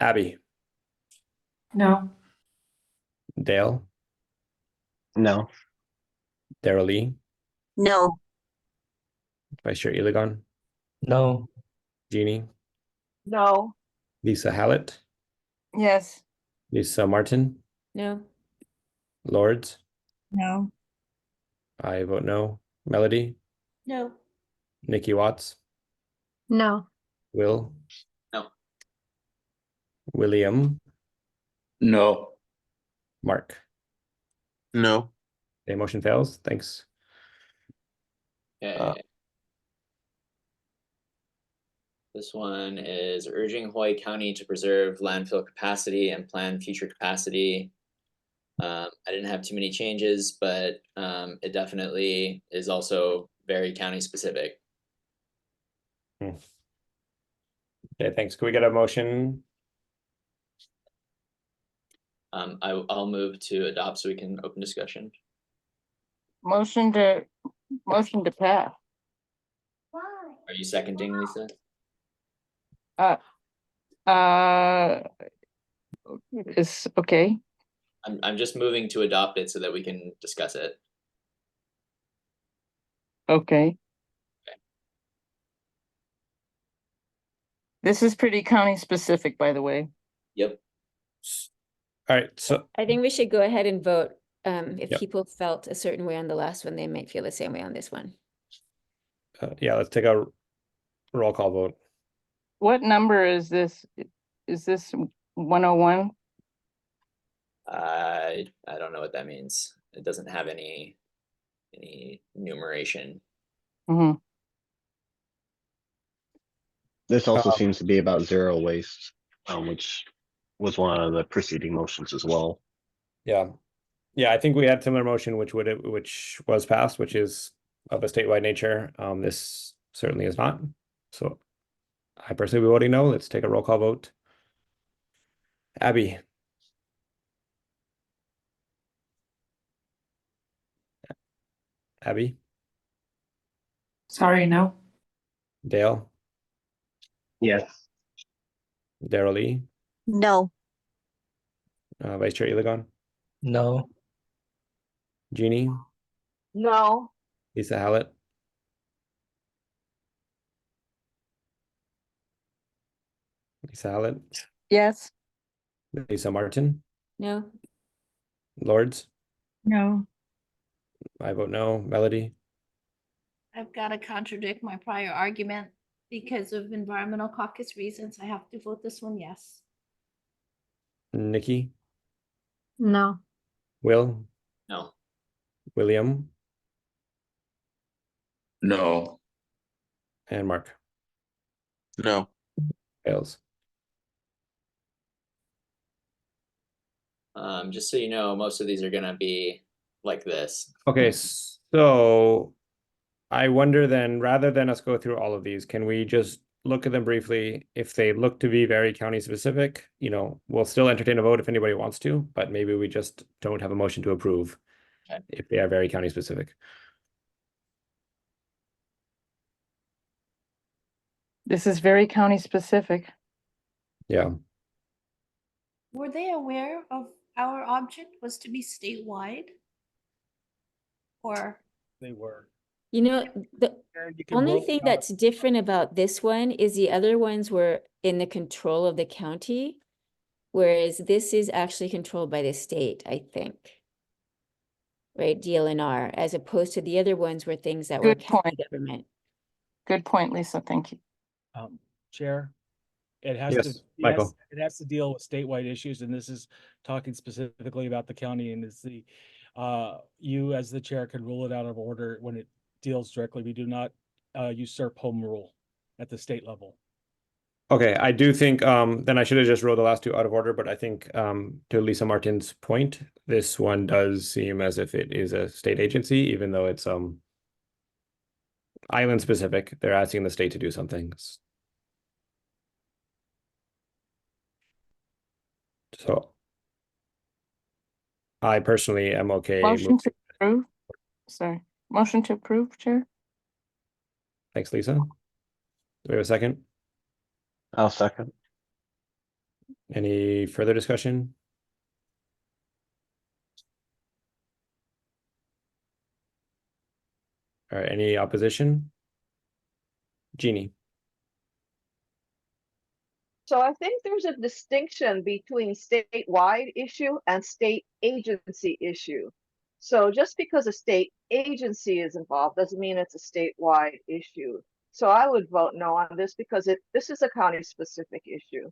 Abby, No. Dale, No. Daryl Lee, No. Vice Chair Iligan, No. Jeannie, No. Lisa Hallett, yes, Lisa Martin, No. Lords. No. I vote no. Melody, No. Nikki Watts, No. Will, No. William, No. Mark. No. Okay, motion fails. Thanks. Okay. This one is urging Hawaii County to preserve landfill capacity and plan future capacity. I didn't have too many changes, but it definitely is also very county specific. Okay, thanks. Can we get a motion? I'll move to adopt so we can open discussion. motion to pass. Are you seconding, Lisa? Is okay. I'm just moving to adopt it so that we can discuss it. Okay. This is pretty county specific, by the way. Yep. All right, so I think we should go ahead and vote. If Yep. people felt a certain way on the last one, they might feel the same way on this one. yeah, let's take a roll call vote. What number is this? Is this 101? I don't know what that means. It doesn't have any numeration. Mm-hmm. This also seems to be about zero waste, which was one of the preceding motions as well. Yeah. Yeah, I think we had similar motion, which was passed, which is of a statewide nature. This certainly is not. So I personally will be voting no. Let's take a roll call vote. Abby. Abby, Sorry, no. Dale, Yes. Daryl Lee, No. Vice Chair Iligan, No. Jeannie, No. Lisa Hallett, Yes. Lisa Martin, No. Lords. No. I vote no. Melody, I've got to contradict my prior argument because of environmental caucus reasons. I have to vote this one yes. Nikki, No. Will, No. William, No. and Mark. No. Fails. Just so you know, most of these are gonna be like this. Okay, so I wonder then, rather than us go through all of these, can we just look at them briefly? If they look to be very county specific, we'll still entertain a vote if anybody wants to, but maybe we just don't have a motion to approve Okay. if they are very county specific. This is very county specific. Yeah. Were they aware of our object was to be statewide? Or They were. You know, the You can only roll thing out- that's different about this one is the other ones were in the control of the county, whereas this is actually controlled by the state, I think. Right, DLNR, as opposed to the other ones were things that were Good county point. government. Good point, Lisa. Thank you. Chair, it has Yes, to, Michael. it has to deal with statewide issues, and this is talking specifically about the county, and it's the, you as the chair can rule it out of order when it deals directly. We do not usurp home rule at the state level. Okay, I do think then I should have just wrote the last two out of order, but I think to Lisa Martin's point, this one does seem as if it is a state agency, even though it's island specific. They're asking the state to do something. So I personally am okay. Motion to approve. Sorry. Motion to approve, Chair. Thanks, Lisa. Do we have a second? I'll second. Any further discussion? All right, any opposition? Jeannie. So I think there's a distinction between statewide issue and state agency issue. So just because a state agency is involved doesn't mean it's a statewide issue. So I would vote no on this because this is a county specific issue.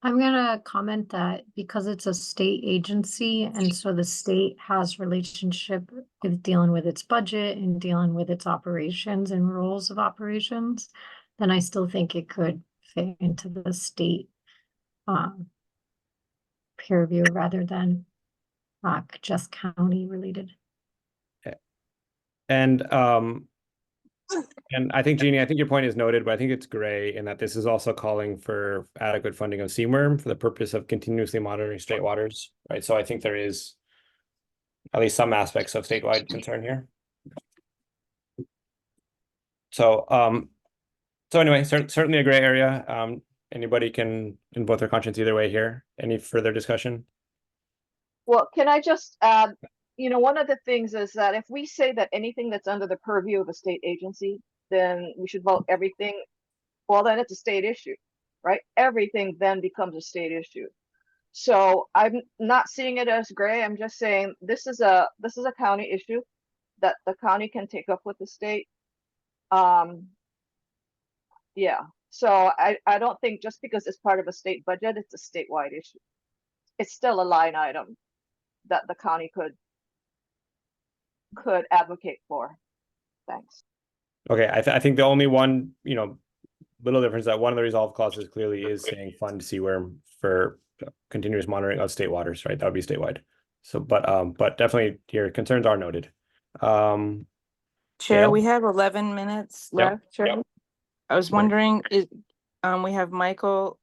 I'm gonna comment that because it's a state agency and so the state has relationship with dealing with its budget and dealing with its operations and rules of operations, then I still think it could fit into the state purview rather than just county related. And I think, Jeannie, I think your point is noted, but I think it's gray in that this is also calling for adequate funding of CMWRM for the purpose of continuously monitoring state waters, right? So I think there is at least some aspects of statewide concern here. So, so anyway, certainly a gray area. Anybody can invoke their conscience either way here. Any further discussion? Well, can I just add, one of the things is that if we say that anything that's under the purview of a state agency, then we should vote everything. Well, then it's a state issue, right? Everything then becomes a state issue. So I'm not seeing it as gray. I'm just saying this is a county issue that the county can take up with the state. Yeah. So I don't think just because it's part of a state budget, it's a statewide issue. It's still a line item that the county could advocate for. Thanks. Okay, I think the only one, little difference that one of the resolve clauses clearly is saying fund CWRM for continuous monitoring of state waters, right? That would be statewide. So, but definitely your concerns are noted. Chair, Gail? we have 11 minutes Yep, left. Chair. yep. I was wondering, we have Michael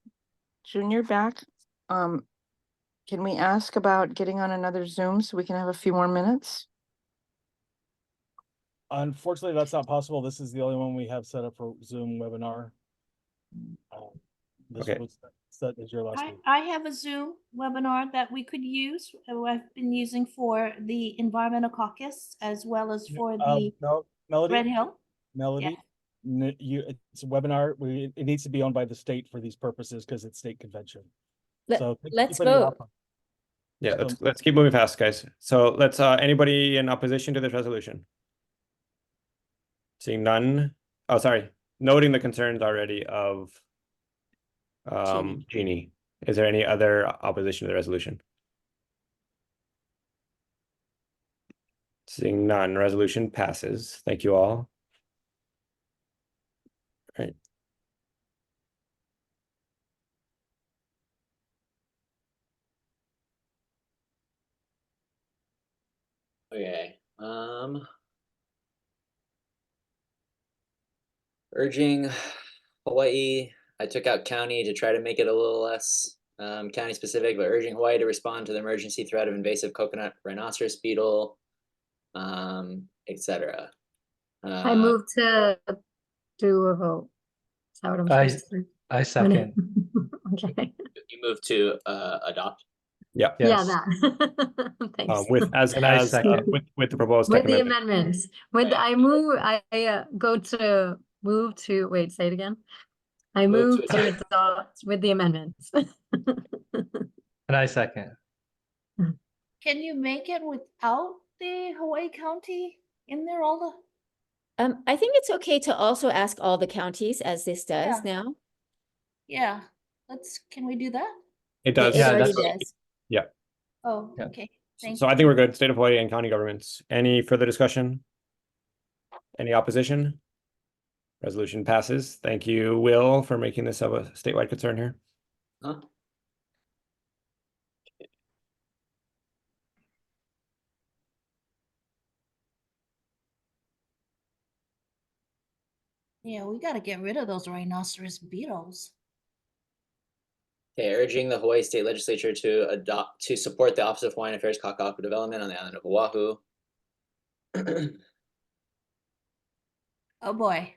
Jr. back. Can we ask about getting on another Zoom so we can have a few more minutes? Unfortunately, that's not possible. This is the only one we have set up for Zoom webinar. This Okay. was set as your last week. I have a Zoom webinar that we could use. I've been using for the environmental caucus as well as for the Melody, Red Hill. Melody, it's a webinar. It needs to be owned by the state for these purposes because it's state convention. So Let's keep putting it vote. off. Yeah, let's keep moving fast, guys. So let's anybody in opposition to this resolution? Seeing none. Oh, sorry. Noting the concerns already of Jeannie. Is there any other opposition to the resolution? Seeing none, resolution passes. Thank you all. All right. Okay, urging Hawaii, I took out county to try to make it a little less county specific, but urging Hawaii to respond to the emergency threat of invasive coconut rhinoceros beetle, etc. I move to do a vote. Is that what I'm supposed to do? I second. Okay. You move to adopt. Yeah. Yeah, Yes. that. Thanks. With And I second. with the proposed With second the amendment. amendments, with Right. I move, I go to move to, wait, say it again. I Move move to to adopt with the amendments. And I second. Can you make it without the Hawaii County in there all the? I think it's okay to also ask all the counties, as this does Yeah. now. Yeah, can we do that? It does. It Yeah, already that's- does. Yeah. Oh, Yeah. okay. So I think we're good. State of Hawaii and county governments. Any further discussion? Any opposition? Resolution passes. Thank you, Will, for making this of a statewide concern here. Huh? Yeah, we gotta get rid of those rhinoceros beetles. Okay, urging the Hawaii State Legislature to support the Office of Hawaiian Affairs Kaka'ako Development on the island of Oahu. Oh, boy.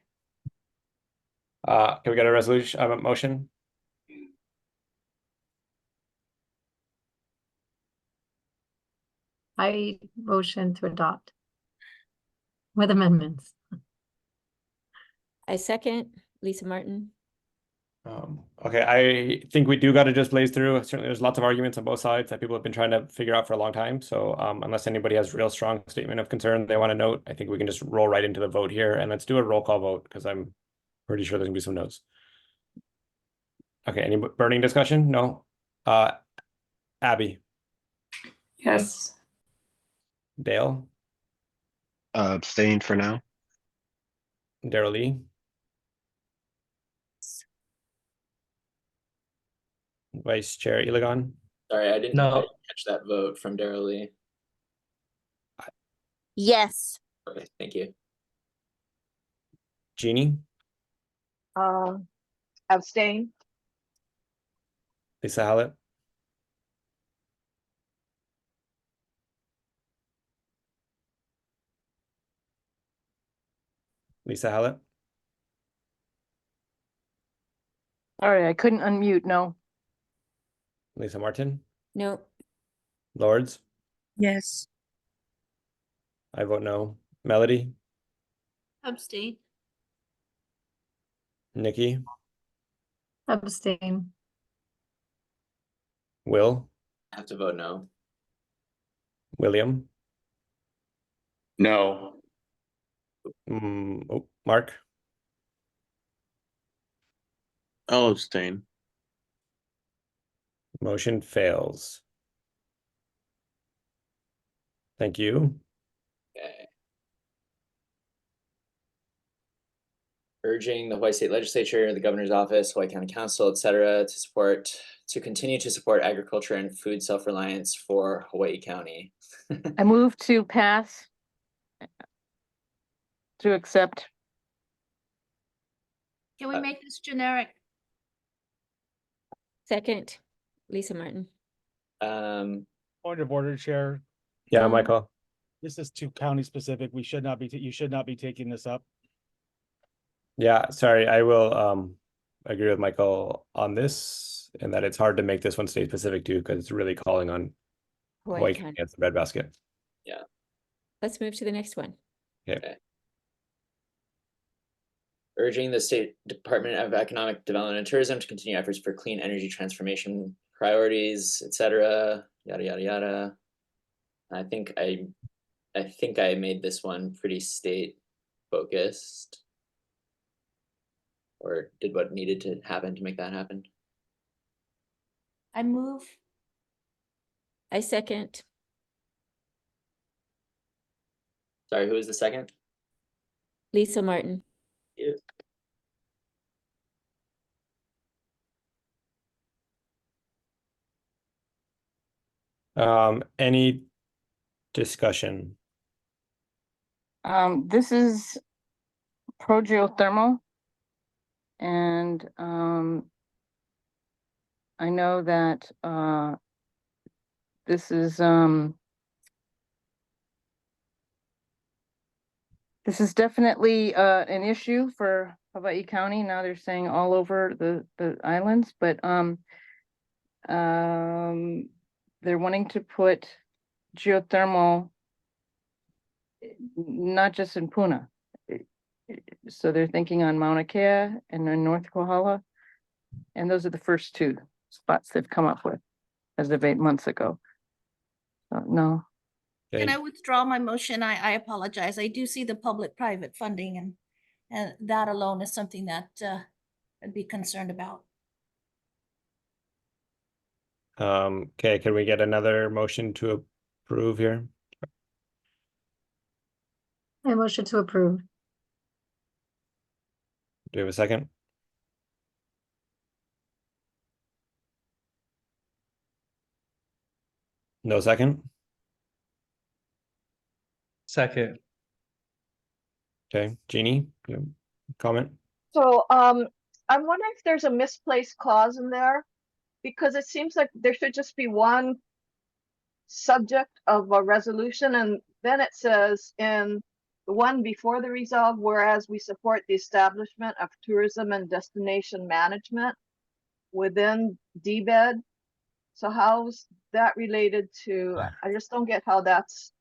Can we get a resolution, a motion? I motion to adopt with amendments. I second, Lisa Martin. Okay, I think we do got to just blaze through. Certainly, there's lots of arguments on both sides that people have been trying to figure out for a long time. So unless anybody has real strong statement of concern they want to note, I think we can just roll right into the vote here. And let's do a roll call vote because I'm pretty sure there's gonna be some notes. Okay, any burning discussion? No. Abby, Yes. Dale, Abstain for now. Daryl Lee, Vice Chair Iligan, Sorry, I didn't No. catch that vote from Daryl Lee. Yes. Okay, thank you. Jeannie, Abstain. Lisa Hallett, Lisa Hallett, Sorry, I couldn't unmute, no. Lisa Martin, No, Lords, Yes. I vote no. Melody, Abstain. Nikki, Abstain. Will, I have to vote no. William, No. Mark, I'll abstain. motion fails. Thank you. Okay. Urging the Hawaii State Legislature, the Governor's Office, Hawaii County Council, etc., to continue to support agriculture and food self-reliance for Hawaii County. I move to pass. To accept. Can we make this generic? second, Lisa Martin. Point of order, Chair. Yeah, Um, Michael. This is too county specific. We should not be, you should not be taking this up. Yeah, sorry, I will agree with Michael on this, and that it's hard to make this one state specific too, because it's really calling on Hawaii County. County as the breadbasket. Let's move to the next one. Urging the State Department of Economic Development and Tourism to continue efforts for clean energy transformation priorities, etc. Yada yada yada. I think I made this one pretty state focused, or did what needed to happen to make that happen. I move. I second. Sorry, who was the second? Lisa Martin. Yeah. Any discussion? This is pro-geothermal. And I know that this is definitely an issue for Hawaii County. Now they're saying all over the islands, but they're wanting to put geothermal not just in Puna. So they're thinking on Mauna Kea and in North Kohala. And those are the first two spots they've come up with as of 8 months ago. So, no. Can I withdraw my motion? I apologize. I do see the public-private funding, and that alone is something that I'd be concerned about. Okay, can we get another motion to approve here? I motion to approve. Do we have a second? No second? Second. Okay, Jeannie, you comment? So I'm wondering if there's a misplaced clause in there, because it seems like there should just be one subject of a resolution, and then it says in the one before the resolve, whereas we support the establishment of tourism and destination management within DBED. So how's that related to, I just don't get how that's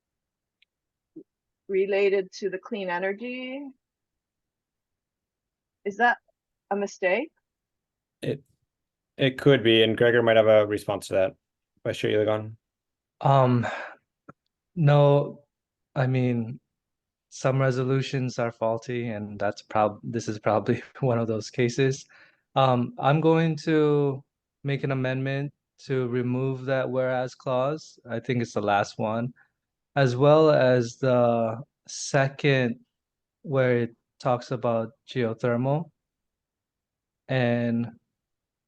related to the clean energy. Is that a mistake? It could be, and Gregor might have a response to that. If I show you the gun. No, I mean, some resolutions are faulty, and this is probably one of those cases. I'm going to make an amendment to remove that whereas clause. I think it's the last one, as well as the second where it talks about geothermal. And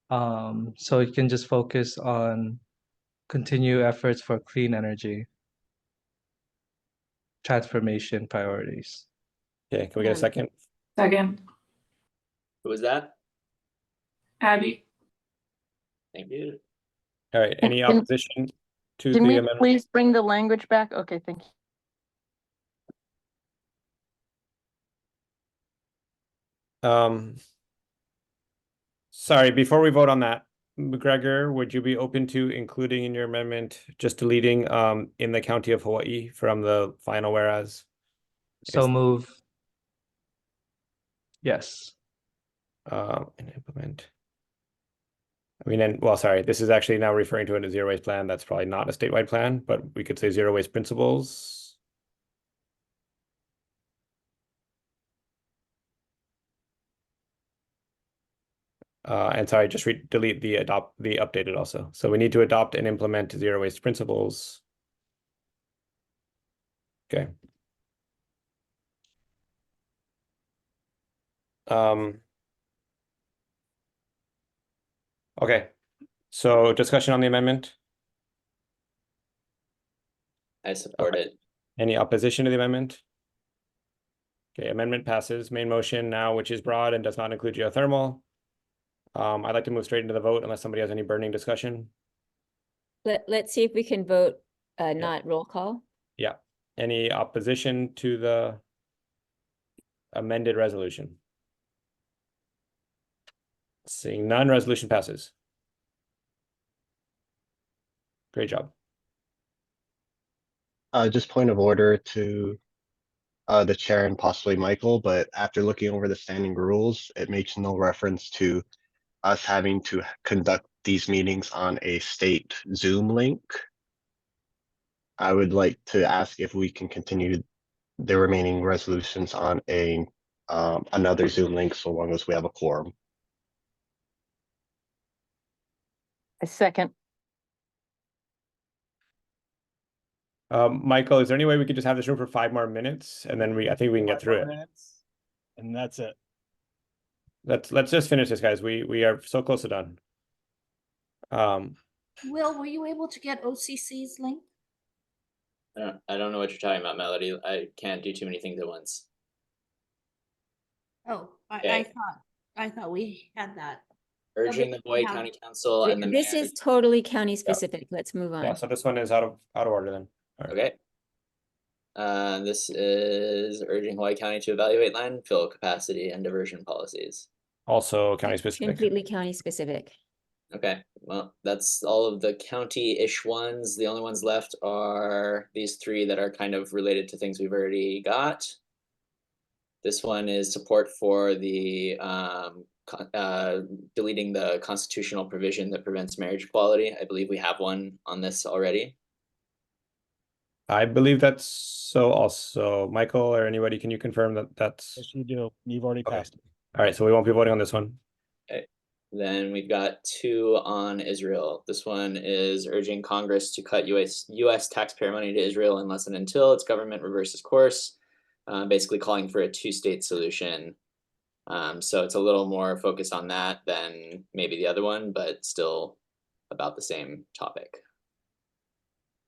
so you can just focus on continue efforts for clean energy transformation priorities. Okay, can we get a second? Second, Who was that? Abby. Thank you. All right, any Can- opposition to Can the we amendment? please bring the language back? Okay, thank you. Sorry, before we vote on that, Gregor, would you be open to including in your amendment just deleting in the county of Hawaii from the final whereas? So move. Yes. And implement. I mean, and well, sorry, this is actually now referring to a zero waste plan. That's probably not a statewide plan, but we could say zero waste principles. And sorry, just delete the updated also. So we need to adopt and implement zero waste principles. Okay. Okay. So discussion on the amendment. I support it. Any opposition to the amendment? Okay, amendment passes. Main motion now, which is broad and does not include geothermal. I'd like to move straight into the vote unless somebody has any burning discussion. Let's see if we can vote not roll call. Yeah. Any opposition to the amended resolution? Seeing none, resolution passes. Great job. Just point of order to the chair and possibly Michael, but after looking over the standing rules, it makes no reference to us having to conduct these meetings on a state Zoom link. I would like to ask if we can continue the remaining resolutions on another Zoom link so long as we have a quorum. A second. Michael, is there any way we could just have this room for 5 more minutes and then I think we can get through it. Minutes, and that's it. Let's just finish this, guys. We are so close to done. Will, were you able to get OCC's link? I don't know what you're talking about, Melody. I can't do too many things at once. Oh, Okay. I thought we had that. Urging the Hawaii Yeah. County Council and the This mayor. is totally county specific. Let's move on. Yeah, so this one is out of order then. All right. Okay. This is urging Hawaii County to evaluate landfill capacity and diversion policies. Also county specific. Completely county specific. Okay, well, that's all of the county-ish ones. The only ones left are these 3 that are kind of related to things we've already got. This one is support for the deleting the constitutional provision that prevents marriage equality. I believe we have one on this already. I believe that's so also. Michael or anybody, can you confirm that that's... Yes, you do. You've already Okay. passed it. All right, so we won't be voting on this one. Okay. Then we've got 2 on Israel. This one is urging Congress to cut U.S. taxpayer money to Israel unless and until its government reverses course, basically calling for a 2-state solution. So it's a little more focused on that than maybe the other one, but still about the same topic.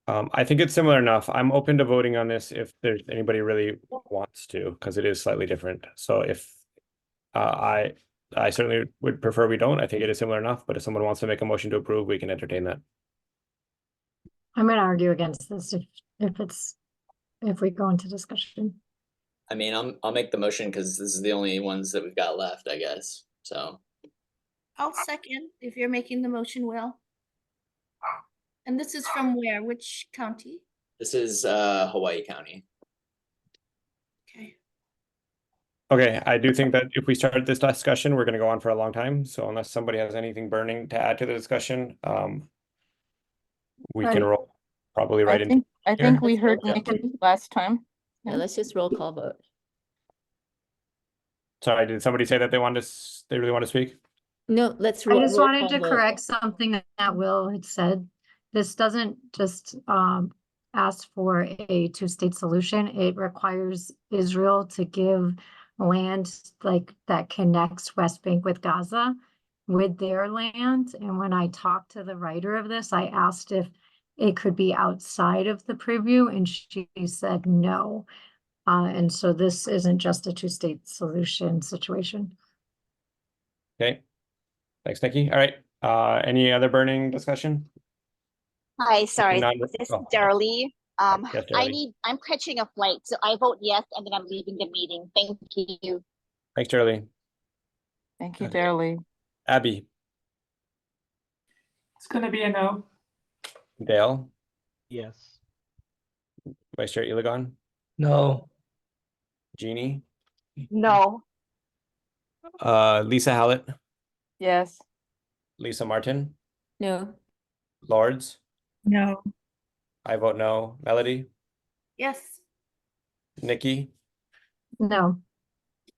I think it's similar enough. I'm open to voting on this if there's anybody really wants to, because it is slightly different. So if I certainly would prefer we don't. I think it is similar enough, but if someone wants to make a motion to approve, we can entertain that. I'm gonna argue against this if we go into discussion. I mean, I'll make the motion because this is the only ones that we've got left, I guess. So I'll second if you're making the motion, Will. And this is from where? Which county? this is Hawaii County. Okay. Okay, I do think that if we start this discussion, we're going to go on for a long time. So unless somebody has anything burning to add to the discussion, we can roll probably right into. I think we Let's heard roll call. Nikki last time. Yeah, let's just roll call vote. Sorry, did somebody say that they really want to speak? No, let's I roll. just roll wanted call to vote. correct something that Will had said. This doesn't just ask for a 2-state solution. It requires Israel to give land like that connects West Bank with Gaza with their land. And when I talked to the writer of this, I asked if it could be outside of the preview, and she said no. And so this isn't just a 2-state solution situation. Okay, thanks, Nikki. All right, any other burning discussion? Hi, sorry, None. this is Oh, Darlie. yes, Darlie. I'm catching a flight, so I vote yes, and then I'm leaving the meeting. Thank you. Thanks, Charlie. Thank you, Okay. Darlie. Abby, It's gonna be a no. Dale, Yes. Vice Chair Iligan, No. Jeannie, No. Lisa Hallett, Yes. Lisa Martin, No. Lords. No. I vote no. Melody, Yes. Nikki, No.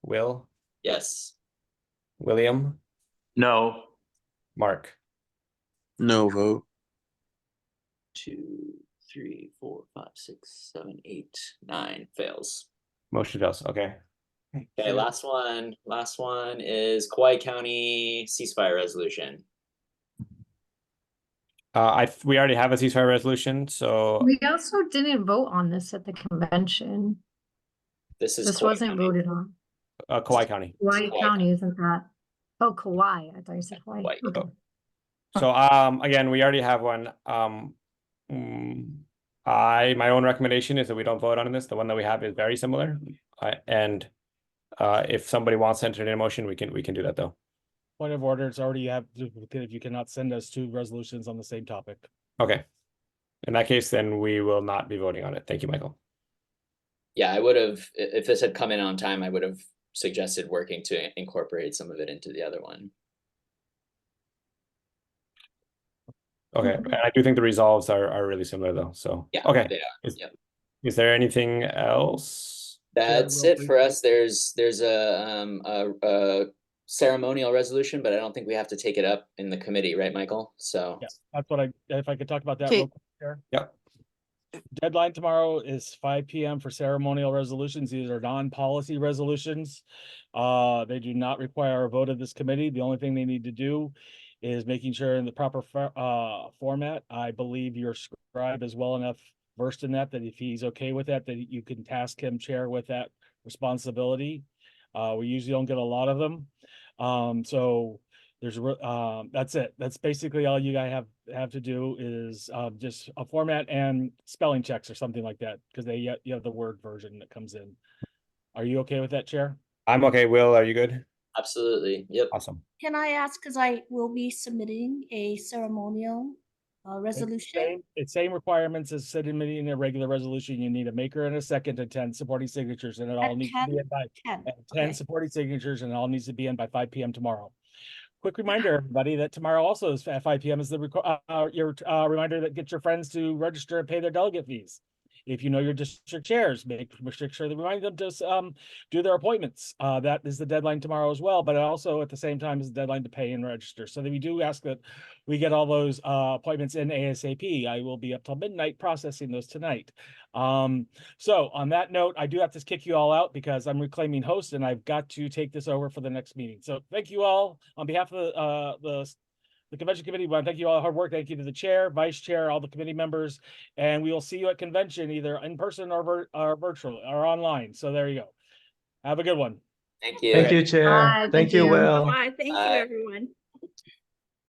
Will, Yes. William, No. Mark. No vote. 2, 3, 4, 5, 6, 7, 8, 9 fails. Motion fails. Okay. Okay, last one. Last one is Kauai County ceasefire resolution. We already have a ceasefire resolution, so We also didn't vote on this at the convention. This is This Kauai wasn't County. voted on. Kauai County. Kauai Kauai County, isn't that? Oh, Kauai. I thought you said Hawaii. Kauai. Okay. So again, we already have one. My own recommendation is that we don't vote on this. The one that we have is very similar. And if somebody wants to entertain a motion, we can do that though. Point of order, it's already have if you cannot send us 2 resolutions on the same topic. Okay. In that case, then we will not be voting on it. Thank you, Michael. Yeah, I would have, if this had come in on time, I would have suggested working to incorporate some of it into the other one. Okay, and I do think the resolves are really similar though, so. Yeah, Okay. they are. Yep. Is there anything else? That's real it for us. There's a ceremonial resolution, but I don't think we have to take it up in the committee, right, Michael? So Yeah, that's what if I could talk about that Okay. real quick, Chair. Yep. Deadline tomorrow is 5 p.m. for ceremonial resolutions. These are non-policy resolutions. They do not require a vote of this committee. The only thing they need to do is making sure in the proper format. I believe your scribe is well enough versed in that if he's okay with that you can task him, Chair, with that responsibility. We usually don't get a lot of them. So there's that's it. That's basically all you guys have to do is just a format and spelling checks or something like that, because you have the Word version that comes in. Are you okay with that, Chair? I'm okay. Will, are you good? absolutely. Yep. Awesome. Can I ask, because I will be submitting a ceremonial resolution? It's same requirements as submitting a regular resolution. You need a maker and a second and 10 supporting signatures, and it all At needs to be 10? in by 10. 10 Okay. supporting signatures, and it all needs to be in by 5 p.m. tomorrow. Quick reminder, everybody, that tomorrow also is at 5 p.m. is your reminder that get your friends to register and pay their delegate fees. If you know your district chairs, make sure that remind them to do their appointments. That is the deadline tomorrow as well, but also at the same time is the deadline to pay and register. So that we do ask that we get all those appointments in ASAP. I will be up till midnight processing those tonight. So on that note, I do have to kick you all out because I'm reclaiming host and I've got to take this over for the next meeting. So thank you all on behalf of the convention committee. I want to thank you all for hard work. Thank you to the chair, vice chair, all the committee members, and we will see you at convention either in person or virtual or online. So there you go. Have a good one. Thank you. Thank you, Chair. Bye, Thank you, Will. Bye. Thank you, Bye. everyone.